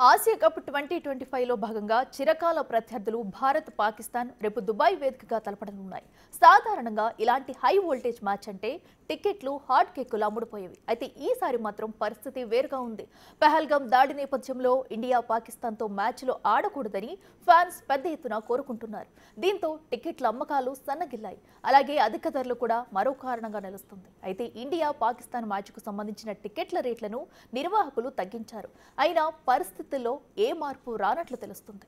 Asia cup 2025లో భాగంగా చిరకాల ప్రత్యర్థులు భారత్ పాకిస్తాన్ రేపు దుబాయ్ వేదికగా తలపడనున్నాయి. సాధారణంగా ఇలాంటి హై వోల్టేజ్ మ్యాచ్ అంటే టికెట్లు హాట్ కేకులు అమ్ముడుపోయేవి. అయితే ఈసారి మాత్రం పరిస్థితి వేరుగా ఉంది. పహల్గామ్ దాడి నేపథ్యంలో ఇండియా పాకిస్తాన్తో మ్యాచ్లో ఆడకూడదని ఫ్యాన్స్ పెద్ద ఎత్తున కోరుకుంటున్నారు. దీంతో టికెట్ల అమ్మకాలు సన్నగిల్లాయి. అలాగే అధిక ధరలు కూడా మరో కారణంగా నిలుస్తుంది. అయితే ఇండియా పాకిస్తాన్ మ్యాచ్కు సంబంధించిన టికెట్ల రేట్లను నిర్వాహకులు తగ్గించారు. అయినా పరిస్థితుల్లో ఏ మార్పు రానట్లు తెలుస్తుంది.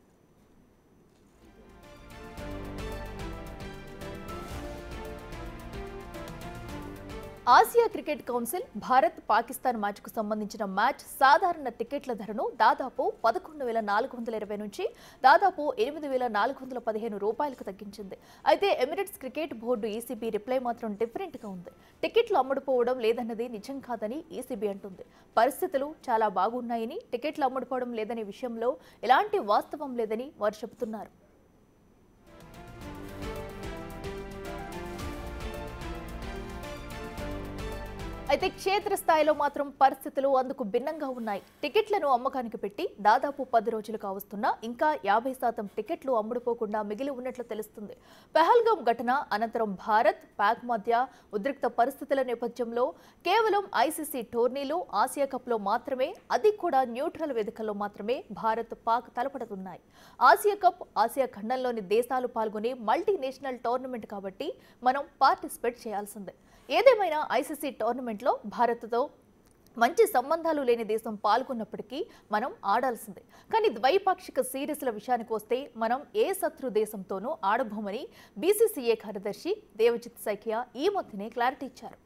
Asia cricket council Bharat Pakistan మ్యాచ్కు సంబంధించిన మ్యాచ్ సాధారణ టికెట్ల ధరను దాదాపు 11,420 నుంచి దాదాపు 8,415 రూపాయలకు తగ్గించింది. అయితే Emirates cricket board ECB reply మాత్రం డిఫరెంట్గా ఉంది. టికెట్లు అమ్ముడుపోవడం లేదన్నది నిజం కాదని ఈసీబీ అంటుంది. పరిస్థితులు చాలా బాగున్నాయని, టికెట్లు అమ్ముడుపోవడం లేదనే విషయంలో ఎలాంటి వాస్తవం లేదని వారు చెబుతున్నారు. అయితే క్షేత్రస్థాయిలో మాత్రం పరిస్థితులు అందుకు భిన్నంగా ఉన్నాయి. టికెట్లను అమ్మకానికి పెట్టి దాదాపు 10 రోజులు కావస్తున్నా ఇంకా 50% టికెట్లు అమ్ముడుపోకుండా మిగిలి ఉన్నట్లు తెలుస్తుంది. పహల్గామ్ ఘటన అనంతరం భారత్, పాక్ మధ్య ఉద్రిక్త పరిస్థితుల నేపథ్యంలో కేవలం ఐసీసీ టోర్నీలు, ఆసియా కప్లో మాత్రమే, అది కూడా న్యూట్రల్ వేదికల్లో మాత్రమే భారత్, పాక్ తలపడుతున్నాయి. ఆసియా కప్ ఆసియా ఖండంలోని దేశాలు పాల్గొనే మల్టీనేషనల్ టోర్నమెంట్ కాబట్టి మనం పార్టిసిపేట్ చేయాల్సిందే. ఏదేమైనా ఐసీసీ టోర్నమెంట్లో భారత్తో మంచి సంబంధాలు లేని దేశం పాల్గొన్నప్పటికీ మనం ఆడాల్సిందే. కానీ ద్వైపాక్షిక సిరీస్ల విషయానికి వస్తే మనం ఏ శత్రు దేశంతోనూ ఆడబోమని బీసీసీఏ కార్యదర్శి దేవజిత్ సైకియా ఈ మధ్యనే క్లారిటీ ఇచ్చారు.